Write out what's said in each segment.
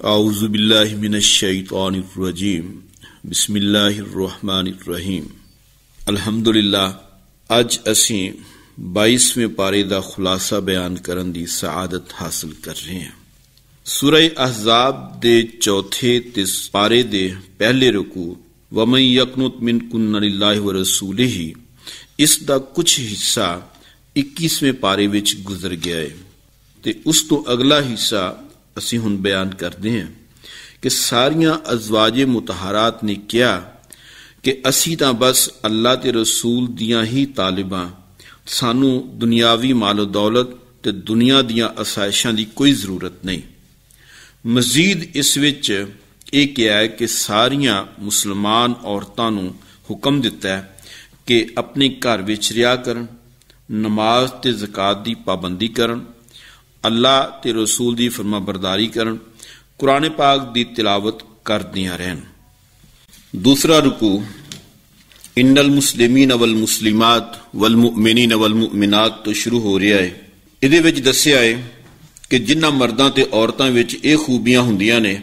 आऊज़ु बिल्लाहि मिनश शैतानिर रजीम बिस्मिल्लाहिर रहमानिर रहीम। अल्हम्दुलिल्लाह, अज असीं 22वें पारे दा खुलासा बयान करन दी सआदत हासिल कर रहे हैं। सूरह अहज़ाब दे चौथे तिस पारे दे पहले रुकू वमन यक़नुत मिनकुन्न लिल्लाहि व रसूलिही, इस दा कुछ हिस्सा 21वें पारे विच गुजर गया है ते उस तो अगला हिस्सा ਅਸੀਂ ਹੁਣ ਬਿਆਨ ਕਰਦੇ ਹਾਂ ਕਿ ਸਾਰੀਆਂ ਅਜ਼ਵਾਜੇ ਮੁਤਹਰਾਤ ਨੇ ਕਿਹਾ ਕਿ ਅਸੀਂ ਤਾਂ ਬਸ ਅੱਲਾ ਤੇ ਰਸੂਲ ਦੀਆਂ ਹੀ ਤਾਲਿਬਾਂ, ਸਾਨੂੰ ਦੁਨਿਆਵੀ ਮਾਲ ਦੌਲਤ ਤੇ ਦੁਨੀਆ ਦੀਆਂ ਅਸਾਇਸ਼ਾਂ ਦੀ ਕੋਈ ਜ਼ਰੂਰਤ ਨਹੀਂ। ਮਜ਼ੀਦ ਇਸ ਵਿੱਚ ਇਹ ਕਿਹਾ ਹੈ ਕਿ ਸਾਰੀਆਂ ਮੁਸਲਮਾਨ ਔਰਤਾਂ ਨੂੰ ਹੁਕਮ ਦਿੱਤਾ ਹੈ ਕਿ ਆਪਣੇ ਘਰ ਵਿੱਚ ਰਿਹਾ ਕਰਨ, ਨਮਾਜ਼ ਤੇ ਜ਼ਕਾਤ ਦੀ ਪਾਬੰਦੀ ਕਰਨ, अल्लाह ते रसूल दी फरमाबरदारी करन, कुरान पाक दी तिलावत करदियां रहन। दूसरा रुकू इन्नल मुस्लिमीन वल मुस्लिमात वल मुमिनीन वल मुमिनात तो शुरू हो रहा है। इहदे विच दस्सिया है कि जिन्हां मर्दां ते औरतां विच इह खूबियां हुंदियां ने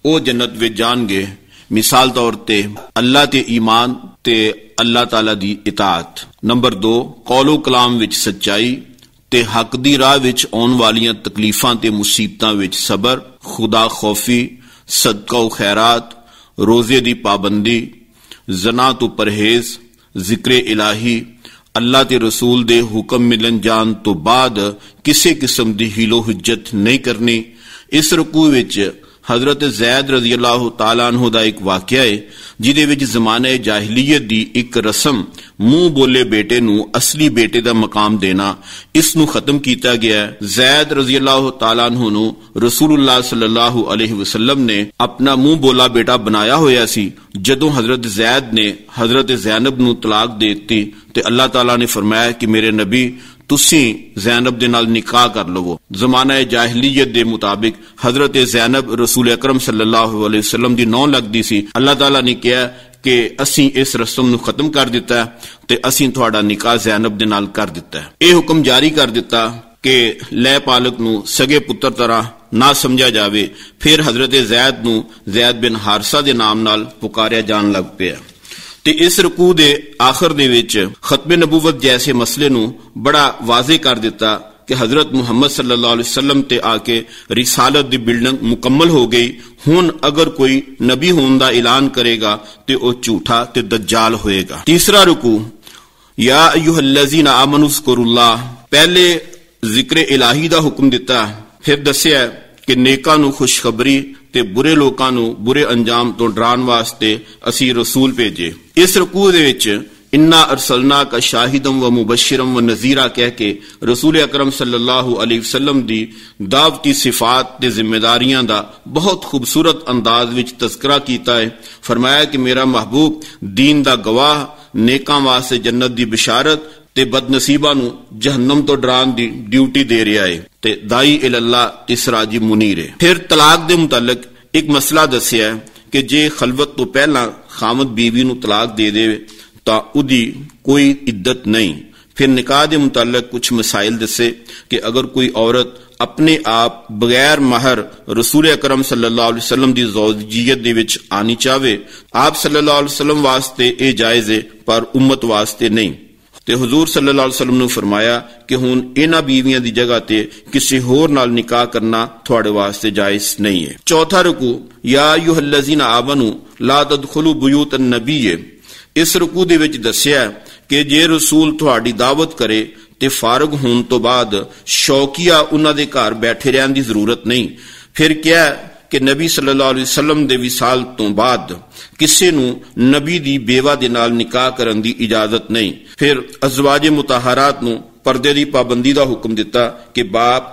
ओह जन्नत विच जाणगे। मिसाल तौर ते अल्लाह ते ईमान ते अल्लाह ताला दी इताअत। नंबर 2, कौलो कलाम विच सच्चाई ते हक दी राह विच आउण वालियां तकलीफां ते मुसीबतां विच सबर, खुदा खौफी, सदका व खैरात, रोजे दी पाबंदी, जना तो परहेज, जिक्र इलाही, अल्लाह ते रसूल दे हुक्म मिलन जान तो बाद किसी किस्म दी हीलो हुज्जत नहीं करनी। इस रुकू विच हजरत ज़ैद रज़ी अल्लाह तआला अन्हु दा एक वाक़या है जिहदे विच ज़माने जाहिलियत दी एक रस्म मुंह बोले बेटे नूं असली बेटे दा मकाम देना, इस नूं खत्म कीता गया। ज़ैद रज़ी अल्लाह तआला अन्हु नूं रसूलुल्लाह सल्लल्लाहु अलैहि वसल्लम ने अपना मुंह बोला बेटा बनाया होया सी। जदों हजरत ज़ैद ने हजरत ज़ैनब नूं तलाक दे दित्ती ते अल्लाह ताला ने फरमाया कि मेरे नबी तुसी ज़ैनब दे नाल निकाह कर लवो। जमाना जाहिलियत दे मुताबिक हजरत ज़ैनब रसूल अकरम सल्लल्लाहु अलैहि वसल्लम दी नौ लगदी सी। अल्लाह ताला ने कहा कि असीं इस रस्म नूं खत्म कर दिता ते असीं तुहाडा निकाह ज़ैनब दे नाल कर दिता। यह हुक्म जारी कर दिता कि लै पालक नूं सगे पुत्र तरह ना समझा जावे। फिर हजरत ज़ैद नूं ज़ैद बिन हारिसा दे नाम नाल पुकारिया जान लग पिया। ते इस रुकू दे आखिर दे विच खत्मे नबूवत जैसे मसले नूं बड़ा वाज़े कर दिता कि हजरत मुहम्मद सल्लल्लाहु अलैहि वसल्लम ते आके रिसालत दी बिल्डिंग मुकम्मल हो गई। हुण अगर कोई नबी होने दा ऐलान करेगा ते ओ झूठा ते दज्जाल होएगा। तीसरा रुकू या अय्युहल्लज़ीना आमनुज़्कुरुल्लाह, पहले जिक्र इलाही दा हुक्म दिता, फिर दस्सिया कि नेकां नूं खुशखबरी ते बुरे लोकां नूं बुरे अंजाम तो डराण वास्ते असीं रसूल भेजे। इस रुकू दे विच इन्ना अरसलना का शाहिदम व मुबश्शिरम व नज़ीरा कह के रसूल अकरम सल्लल्लाहु अलैहि वसल्लम दी दावती सिफात ते जिम्मेदारियां दा बहुत खूबसूरत अंदाज विच तज़किरा कीता है। फरमाया कि मेरा महबूब दीन दा गवाह, नेकां वास्ते जन्नत दी बिशारत ते बदनसीबा नूं जहन्नम तो डराण दी ड्यूटी दे रहा है ते दाई इलल्लाह ते सिराजी मुनीर है। फिर तलाक दे मुतालिक एक मसला दस्सिया है कि जे खलवत तो पहला खामद बीवी नूं तलाक दे दे तां उहदी कोई इद्दत नहीं। फिर निकाह दे मुतालिक कुछ मसाइल दसे कि अगर कोई औरत अपने आप बगैर महर रसूल अकरम सल्लल्लाहु अलैहि वसल्लम दी ज़ौजियत दे विच आनी चाहे, आप सल्लल्लाहु अलैहि वसल्लम वास्ते यह जायज़ है पर उम्मत वास्ते नहीं। ते हुजूर सल्लल्लाहु अलैहि वसल्लम ने फरमाया कि हुण इन्हां बीवियां दी जगह ते किसी होर नाल निकाह करना तुहाडे वास्ते जायज़ नहीं है। चौथा रुकू या अय्युहल्लज़ीना आमनू ला तदखुलू बुयूतन नबी, इस रुकू दे विच दस्सिया कि जे रसूल तुहाडी दावत करे ते फारग होने तो बाद शौकिया उन्हां दे घर बैठे रहन दी जरूरत नहीं। फिर क्या कि नबी सल्लल्लाहु अलैहि वसल्लम दे विसाल तो बाद किसी नूं नबी दी बेवा दे नाल निकाह करन दी इजाजत नहीं। फिर अज़वाजे मुतहरात नूं पर्दे दी पाबंदी दा हुक्म दिता कि बाप,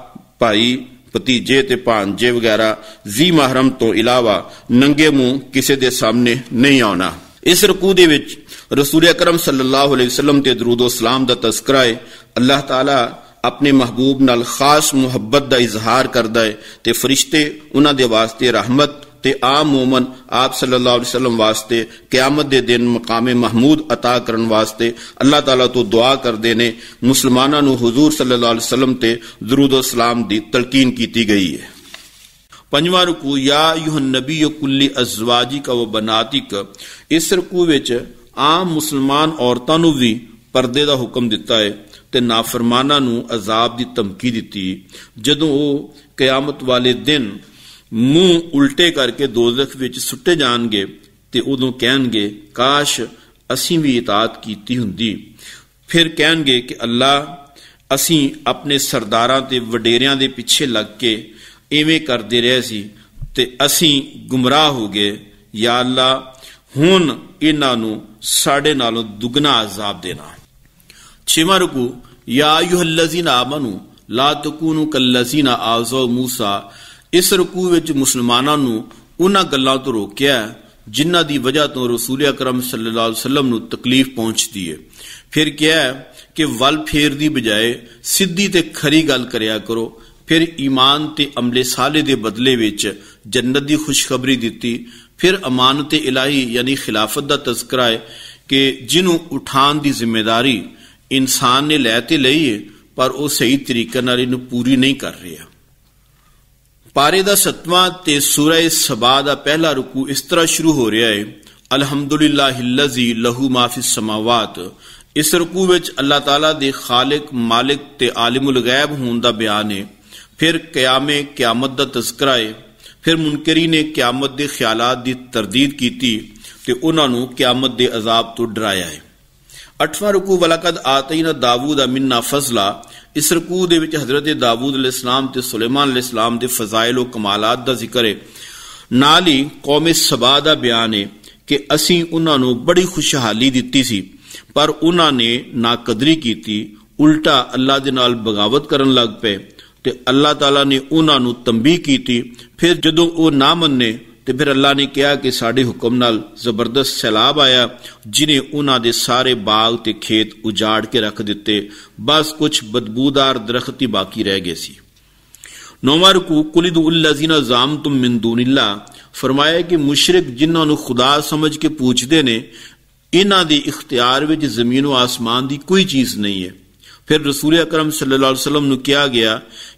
भाई, भतीजे ते भांजे वगैरह जी महरम तो इलावा नंगे मुंह किसी दे सामने नहीं आना। इस रुकू दे विच रसूल अकरम सल्लल्लाहु अलैहि वसल्लम ते दरूद व सलाम दा तज़किरा है। अल्लाह ताला अपने महबूब नाल खास मुहब्बत दा इजहार करदा है ते फरिश्ते उन्हां दे वास्ते रहमत ते आम मोमन आप सल्लल्लाहु अलैहि वसल्लम वास्ते क़यामत दे दिन मकामे महमूद अता करन वास्ते अल्लाह ताला तो दुआ करदे ने। मुसलमानां नूं हुजूर सल्लल्लाहु अलैहि वसल्लम ते दरूद व सलाम दी तलकीन कीती गई है। पंजवां रुकू या अय्युहन नबी कुल्ली अज़वाजिक व बनातिक। इस रुकू विच आम मुसलमान औरतां नूं भी परदे दा हुक्म दिता है ते नाफरमानां नूं अजाब दी धमकी दिती। जदों वो कयामत वाले दिन मुंह उल्टे करके दोज़ख विच सुट्टे जाणगे ते उदों कहणगे काश असीं भी इताअत कीती हुंदी। फिर कहणगे कि अल्लाह असीं अपने सरदारां ते वडेरियां दे पिछे लग के इवें करदे रहे सी ते असीं गुमराह हो गए। या अल्लाह हुण इन्हां नूं साडे नालों दुगना अजाब देना। छेवां रुकू या अय्युहल्लज़ीना आमनू ला तकूनू कल्लज़ीना आज़ौ मूसा। इस रुकू विच मुसलमानां नूं उन्हां गल्लां तो रोकिया जिन्हां दी वजह तो रसूल अकरम सल्लल्लाहु अलैहि वसल्लम नूं तकलीफ पहुंचती है। फिर क्या है कि वल फेर दी बजाए सीधी ते खरी गल करया करो। फिर ईमान ते अमले साले दे बदले विच जन्नत दी खुशखबरी दिती। फिर अमानत इलाही यानी खिलाफत दा तज़किरा है कि जिन्हों उठान दी जिम्मेदारी इंसान ने लै ते लई है पर वह सही तरीके नाल इहनूं पूरी नहीं कर रहा। पारे दा 7वां ते सूरह सबा दा पहला रुकू इस तरह शुरू हो रहा है अल्हम्दुलिल्लाहिल्लज़ी लहू मा फिस समावात। इस रुकू विच अल्लाह ताला दे खालिक मालिक ते आलिमुल गैब होने दा बयान है। फिर क़यामे क़यामत दा तज़किरा है। फिर मुनकरी ने क़यामत दे ख्यालात दी तरदीद कीती ते उन्हां नूं क़यामत दे अजाब तो डराया है। 8वां रुकू वलकद आतईना दाऊद मिन्ना फजला। इस रुकू दे विच हजरत दाऊद अलैहिस्सलाम ते सुलेमान अलैहिस्सलाम दे फजाइल व कमालात दा जिक्र है। नाल ही कौमे सबा दा बयान है कि असीं उन्हां नूं बड़ी खुशहाली दित्ती सी पर उन्हां ने नाकदरी कीती, उल्टा अल्लाह दे नाल बगावत करन लग पे ते अल्लाह ताला ने उन्हां नूं तंबीह कीती। फिर जदों वो ना मन्ने ते फिर अल्लाह ने कहा कि साडे हुक्म नाल जबरदस्त सैलाब आया जिन्हें उन्हां दे सारे बाग ते खेत उजाड़ के रख दिते, बस कुछ बदबूदार दरख्त ही बाकी रह गए सी। 9वां रुकू कुल उल्लज़ीना ज़ामतुम मिन दूनिल्लाह। फरमाया कि मुशरिक जिन्हां नूं खुदा समझ के पूछदे ने इन्हां दे इख्तियार विच ज़मीन व आसमान दी कोई चीज़ नहीं है। फिर रसूल अकरम सल्लल्लाहु अलैहि वसल्लम नूं कहा गया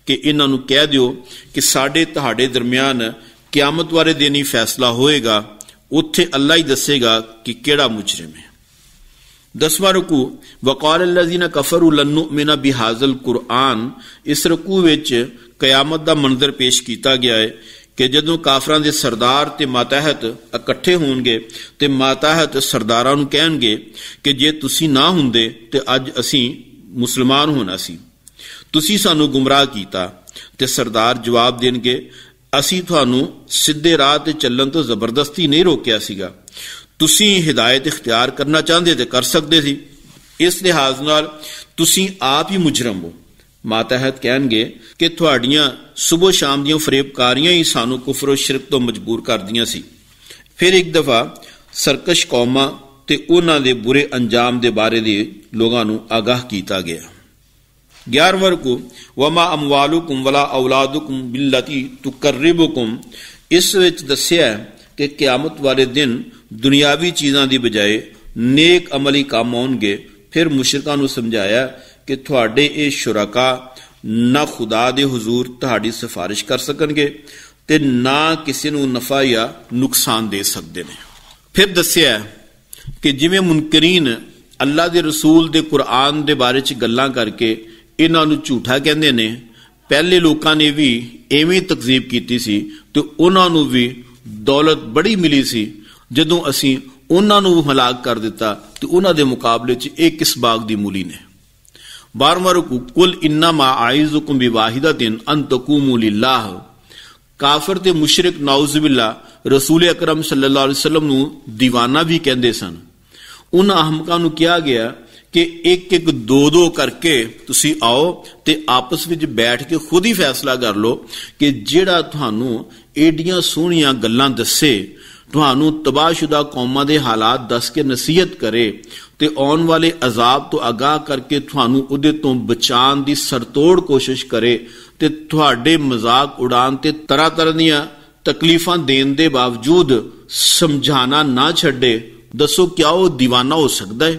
कि इन्हां नूं कह दिओ कि साडे तुहाडे दरमियान क़यामत वाले दिन ही फैसला होएगा, उत्थे अल्लाह ही दसेगा कि केड़ा मुजरिम है। 10वां रुकू वक़ाल अल्लज़ीना कफ़रू लन नुअमिना बिहाज़ल कुरआन। इस रुकू विच क़यामत दा मंजर पेश किया गया है कि जदों काफरां दे सरदार ते मातहत इकट्ठे होणगे ते मातहत सरदारां नूं कहणगे कि जे तुसीं ना हुंदे ते अज असीं मुसलमान होना सी, तुसीं सानूं गुमराह कीता। ते सरदार जवाब देणगे असीं तुहानूं सीधे राह ते चलण तो जबरदस्ती नहीं रोकिया सीगा, तुसीं हिदायत इख्तियार करना चाहते ते कर सकते सी, इस लिहाज नाल तुसीं आप ही मुजरम हो। मातहत कहणगे कि तुहाड़ियां सुबह शाम दियां फरेबकारियां ही सानूं कुफर व शिरक तो मजबूर कर दियां सी। फिर एक दफा सरकश कौमां ते उन्हां दे बुरे अंजाम दे बारे दे लोगां नूं आगाह कीता गया। 11वां रुकू वमा अमवालुकुम वला औलादुकुम बिल्लती तुकर्रिबुकुम। इस विच दस्सिया कि क़यामत वाले दिन दुनियावी चीज़ां दी बजाए नेक अमली काम आउणगे। फिर मुशरिकां नूं समझाया कि तुहाडे ये शुरका ना खुदा दे हुजूर तुहाडी सिफारिश कर सकणगे ते ना किसी नूं नफा या नुकसान दे सकदे ने। फिर दस्सिया कि जिवें मुनकरीन अल्लाह दे रसूल दे कुरान दे बारे च गल्लां करके इन्हां नूं झूठा कहंदे ने, पहले लोकां ने भी एवें तकजीब कीती सी ते उन्हां नूं भी दौलत बड़ी मिली सी। जदों असीं उन्हां नूं हलाक कर दिता ते उन्हां दे मुकाबले च एक किस बाग दी मूली ने। 12वां रुकू कुल इन्नमा आइज़ुकुम बिवाहिदतिन अन तकूमू लिल्लाह। काफिर ते मुशरिक नाउज़ुबिल्लाह रसूल अकरम सल्लल्लाहु अलैहि वसल्लम नूं दीवाना भी कहंदे सन। उन्हां अहमकां नूं कहा गया कि एक एक दो दो करके तुसीं आओ ते आपस विच बैठ के खुद ही फैसला कर लो कि जिहड़ा तुहानूं एडियां सोहणियां गल्लां दस्से, तुहानूं तबाहशुदा कौमां दे हालात दस के नसीहत करे ते आउण वाले अजाब तो आगाह करके तुहानूं उहदे तो बचाण दी सरतोड़ कोशिश करे ते तुहाडे मजाक उड़ाण ते तरह तरह दीयां तकलीफां देण दे बावजूद समझाना ना छड्डे, दसो क्या वह दीवाना हो सकता है?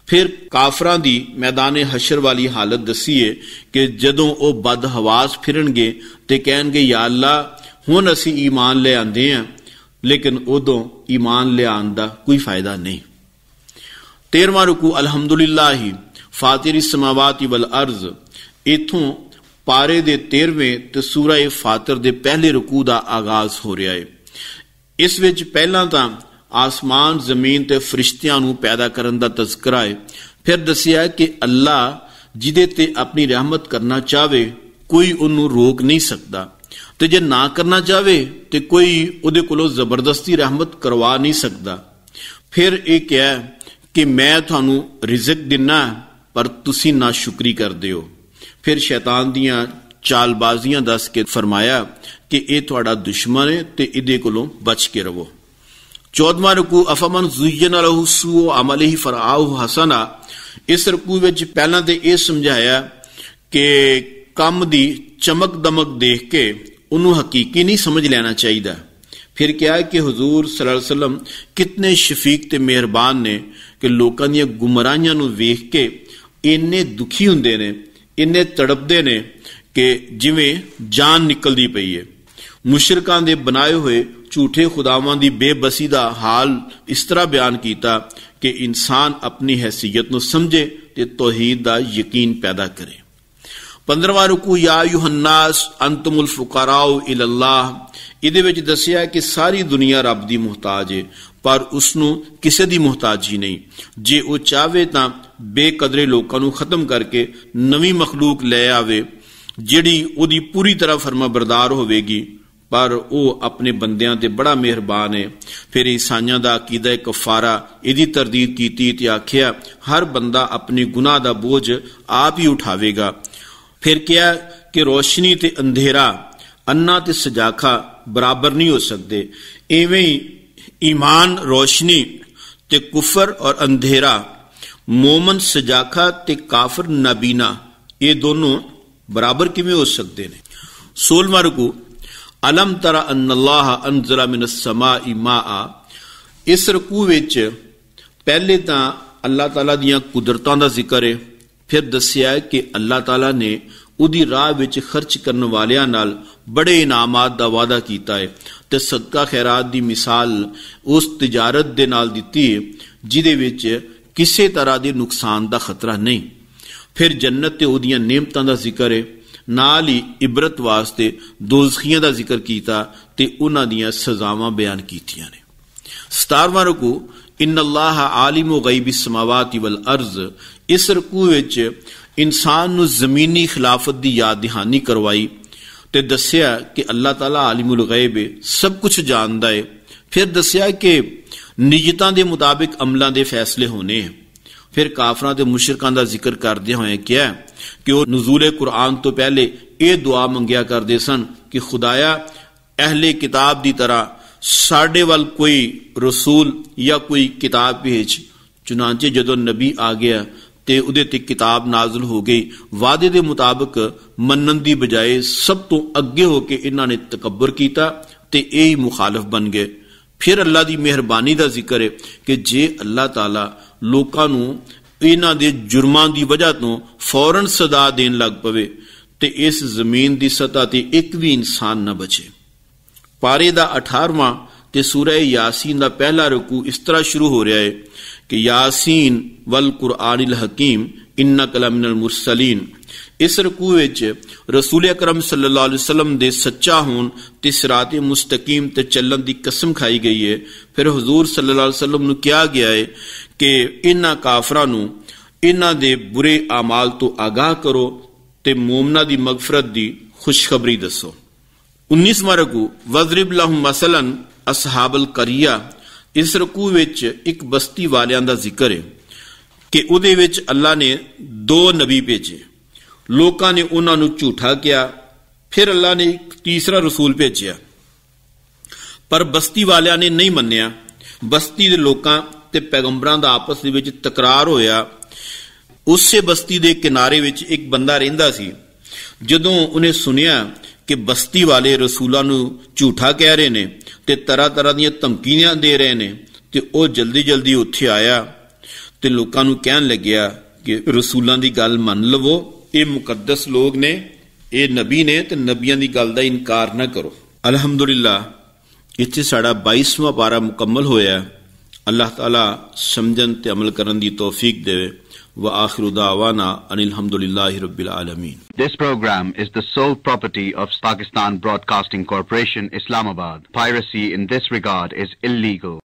फिर काफरां दी मैदान हशर वाली हालत दसी है कि जदों वह बदहवास फिरनगे ते कहणगे या अल्लाह हुण असीं ईमान ले आंदे हां, लेकिन उदों ईमान लियाण दा कोई फायदा नहीं। 13वां रुकू अलहमदुलिल्लाह फातिर समावाति वल अर्ज। इथों पारे दे 13वें ते सूरा फातिर दे पहले रुकू दा आगाज हो रहा है। इस विच पहलां तां आसमान जमीन ते फरिश्तियां नूं पैदा करन दा तज़किरा है। फिर दसिया कि अल्लाह जिहदे ते अपनी रहमत करना चाहे कोई उन्नू रोक नहीं सकता, ते जे ना करना चाहे तो कोई उहदे कोलों जबरदस्ती रहमत करवा नहीं सकता। फिर यह कहा कि मैं तुहानू रिज़क दिना पर तुसी ना शुक्री करदे हो। फिर शैतान दियां चालबाजियां दस के फरमाया कि यह तुहाडा दुश्मन है ते इहदे कोलों बच के रवो। 14वां रुकू अफमन ज़ुय्यिना लहू सूअ अमलिही फरआहु हसना। इस रुकू विच पहलां ते यह समझाया कि काम दी चमक दमक देख के उन्होंने हकीकी नहीं समझ लेना चाहिए। फिर क्या कि हुजूर सल्लल्लाहु अलैहि वसल्लम कितने शफीक ते मेहरबान ने कि लोगों दी गुमराहियां नूं वेख के इन्ने दुखी हुंदे ने, इन्ने तड़पदे ने कि जिवें जान निकलदी पई है। मुशरिकां दे बनाए हुए झूठे खुदावां दी बेबसी दा हाल इस तरह बयान किया कि इंसान अपनी हैसियत नूं समझे ते तौहीद दा यकीन पैदा करे। 15वां रुकू या अय्युहन्नास अंतुमुल फुकराउ इलल्लाह। इहदे विच दसिया कि सारी दुनिया रब दी मुहताज है, पर उसनूं किसे दी मुहताजी नहीं। जे वो चाहे तां बेकदरे लोकां नूं खत्म करके नवीं मखलूक लै आवे जिहड़ी उहदी पूरी तरह फरमाबरदार होवेगी, पर वह अपने बंदियां ते बड़ा मेहरबान है। फिर ईसाइयां दा अकीदा कफारा इहदी तरदीद कीती ते आखिया हर बंदा अपने गुनाह दा बोझ आप ही उठावेगा। फिर क्या कि रोशनी ते अंधेरा, अन्ना ते सजाखा बराबर नहीं हो सकते। इवें ही ईमान रोशनी ते कुफर और अंधेरा, मोमन सजाखा ते काफिर नाबीना, ये दोनों बराबर किवें हो सकते हैं। 16वां रुकू अलम तरा अन्नल्लाह अंज़ला मिनस समाई माआ। इस रुकू विच पहले तां अल्लाह ताला दियां कुदरतां दा जिक्र है। फिर दसिया कि अल्लाह ताला ने उहदी राह विच खर्च करने वालियां नाल बड़े इनामात दा वादा कीता है ते सदका खैरात दी मिसाल उस तिजारत दे नाल दित्ती है जिहदे विच किसी तरह दे नुकसान दा खतरा नहीं। फिर जन्नत ते उहदियां नेमतां दा जिक्र है, नाल ही इबरत वास्ते दोज़खियां दा जिक्र कीता ते उन्हां दियां सजावां बयान कीतियां ने। 17वां रुकू इन्नल्लाह आलिमु गैबिस समावाति वल अर्ज। इस रुकू विच इंसान नूं जमीनी खिलाफत दी याद दहानी करवाई ते दसिया कि अल्लाह ताला आलिमुल गैब है, सब कुछ जानदा है। फिर दसिया कि नियतां दे मुताबिक अमलां दे फैसले होने हैं। फिर काफरां ते मुशरिकां दा जिक्र करदे होए क्या कि वह नुज़ूले कुरान तो पहले ये दुआ मंगिया करदे सन कि खुदाया अहले किताब दी तरह साडे वल कोई रसूल या कोई किताब भेज। चुनांचे जदों नबी आ गया ते उहदे ते किताब नाज़िल हो गई, वादे दे मुताबिक मनन दी बजाए सब तो अगे होके इन्हां ने तकब्बर कीता ते यही मुखालिफ बन गए। फिर अल्लाह दी मेहरबानी दा जिक्र है कि जे अल्लाह ताला लोकां नूं इन्हां दे जुर्मां दी वजह तो फौरन सदा देन लग पवे ते इस जमीन दी सतह ते एक भी इंसान न बचे। पारे दा 18वां ते सूरह यासीन दा पहला रुकू इस तरह शुरू हो रहा है कि यासीन वल कुरआनिल हकीम इन्नका लमिनल मुरसलीन। इस रुकू विच रसूल अकरम सल्लल्लाहु अलैहि वसल्लम दे सच्चा होन ते सिराते मुस्तकीम ते चलन दी कसम खाई गई है। फिर हुजूर सल्लल्लाहु अलैहि वसल्लम नूं कहा गया है कि इन्हां काफरां नूं इन्हां दे बुरे अमाल तो आगाह करो ते मोमना दी मगफरत दी खुशखबरी दसो। 19वां रुकू वज़रिब लहुम मसलन असहाबल करिया। इस रुकू विच एक बस्ती वालियां दा जिक्र है कि उहदे विच अल्लाह ने 2 नबी भेजे, लोकां ने उन्हां नूं झूठा किया। फिर अल्लाह ने एक तीसरा रसूल भेजिया, पर बस्ती वालियां ने नहीं मन्निया। बस्ती दे लोकां ते पैगंबरां दा आपस दे विच तकरार होया। उसे बस्ती दे किनारे विच एक बंदा रहिंदा सी। जदों उन्हें सुनिया कि बस्ती वाले रसूलां नूं झूठा कह रहे ने ते तरह तरह दीयां धमकियां दे रहे ने ते ओह जल्दी जल्दी उत्थे आया ते लोकां नूं कहन लग्या कि रसूलां दी गल मन लवो, ये मुकद्दस लोग ने, ये नबी ने ते नबियां दी गल दा इनकार ना करो। अल्हम्दुलिल्लाह इत्थे साड़ा 22वां पारा मुकम्मल होया। अल्लाह ताला समझन ते अमल करन दी तौफीक देवे। व आखिरु दावाना अनिल हम्दुलिल्लाहि रब्बिल आलमीन। This program is the sole property of Pakistan Broadcasting Corporation, Islamabad. Piracy in this regard is illegal.